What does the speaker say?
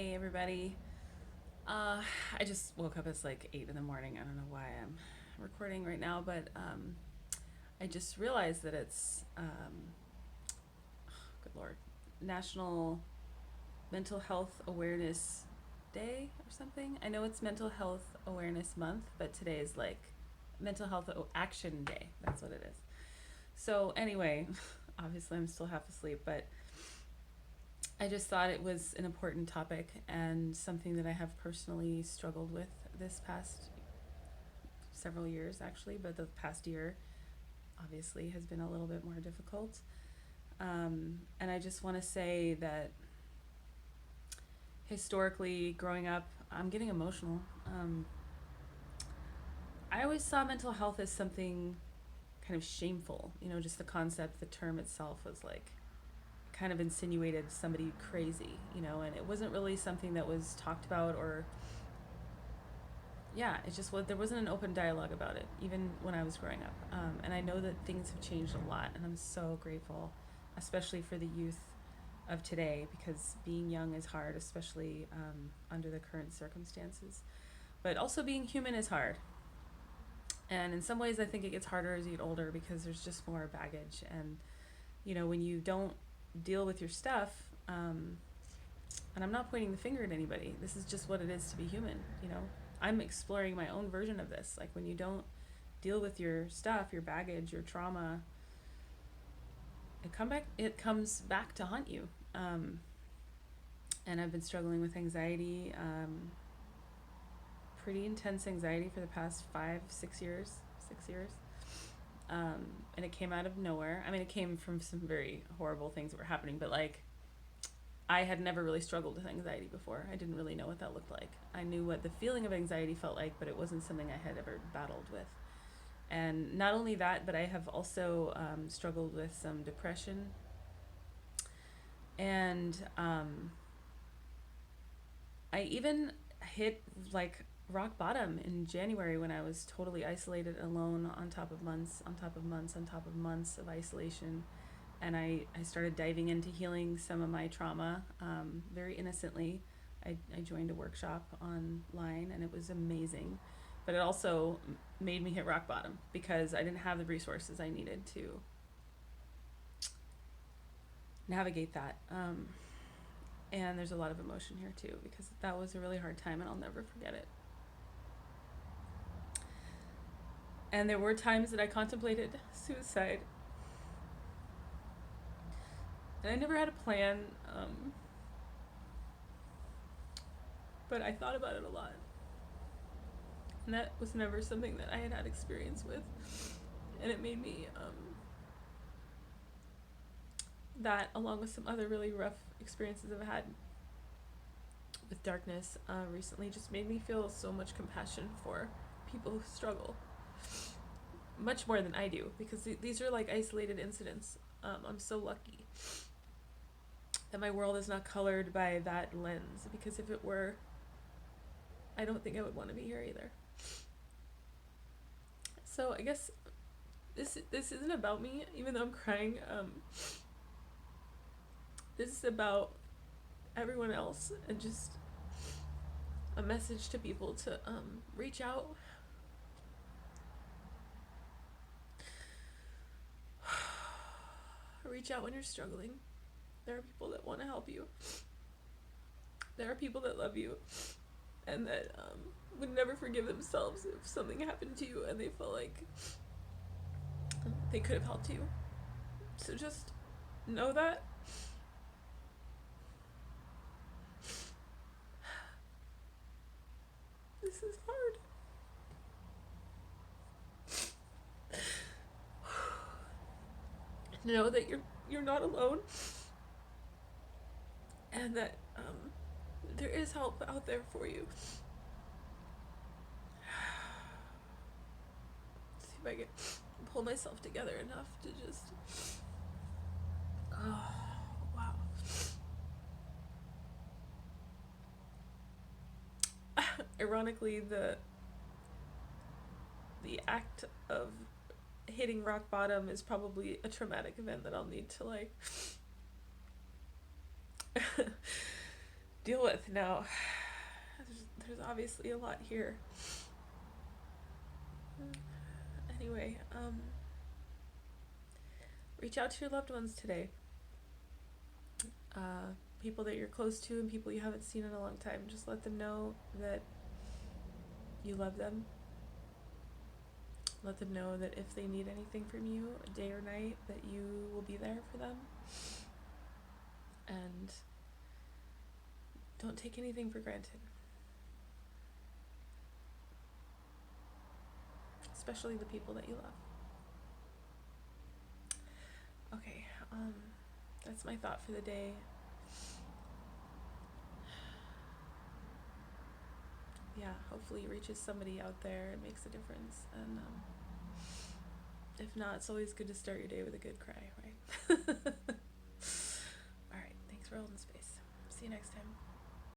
Hey everybody. I just woke up. It's like 8 in the morning. I don't know why I'm recording right now, but I just realized that it's, good lord, National Mental Health Awareness Day or something. I know it's Mental Health Awareness Month, but today is like Mental Health Action Day. That's what it is. So, anyway, obviously I'm still half asleep, but I just thought it was an important topic and something that I have personally struggled with this past several years, actually, but the past year obviously has been a little bit more difficult. And I just want to say that historically, growing up, I'm getting emotional. I always saw mental health as something kind of shameful. Just the concept, the term itself was like kind of insinuated somebody crazy, and it wasn't really something that was talked about or yeah, it just was. There wasn't an open dialogue about it, even when I was growing up. And I know that things have changed a lot, and I'm so grateful, especially for the youth of today, because being young is hard, especially under the current circumstances. But also being human is hard. And in some ways, I think it gets harder as you get older because there's just more baggage. And, when you don't deal with your stuff, and I'm not pointing the finger at anybody. This is just what it is to be human. I'm exploring my own version of this. Like when you don't deal with your stuff, your baggage, your trauma, it comes back to haunt you. And I've been struggling with anxiety, pretty intense anxiety for the past 5, 6 years, 6 years. And it came out of nowhere. I mean, it came from some very horrible things that were happening, but like I had never really struggled with anxiety before. I didn't really know what that looked like. I knew what the feeling of anxiety felt like, but it wasn't something I had ever battled with. And not only that, but I have also struggled with some depression. And I even hit like rock bottom in January when I was totally isolated, alone, on top of months, on top of months, on top of months of isolation. And I started diving into healing some of my trauma very innocently. I joined a workshop online and it was amazing. But it also made me hit rock bottom because I didn't have the resources I needed to navigate that. And there's a lot of emotion here too because that was a really hard time and I'll never forget it. And there were times that I contemplated suicide. And I never had a plan, but I thought about it a lot. And that was never something that I had experience with. And it made me, that along with some other really rough experiences I've had with darkness recently, just made me feel so much compassion for people who struggle. Much more than I do, because these are like isolated incidents. I'm so lucky that my world is not colored by that lens, because if it were, I don't think I would want to be here either. So I guess this isn't about me, even though I'm crying. This is about everyone else and just a message to people to reach out. Reach out when you're struggling. There are people that want to help you. There are people that love you and that would never forgive themselves if something happened to you and they felt like they could have helped you. So just know that. This is hard. Know that you're not alone and that there is help out there for you. See if I can pull myself together enough to just. Oh, wow. Ironically, the act of hitting rock bottom is probably a traumatic event that I'll need to like deal with now. There's obviously a lot here. Anyway, reach out to your loved ones today. People that you're close to and people you haven't seen in a long time. Just let them know that you love them. Let them know that if they need anything from you, day or night, that you will be there for them. And don't take anything for granted. Especially the people that you love. Okay, that's my thought for the day. Yeah, hopefully it reaches somebody out there and makes a difference. And if not, it's always good to start your day with a good cry, right? Alright, thanks for holding space. See you next time.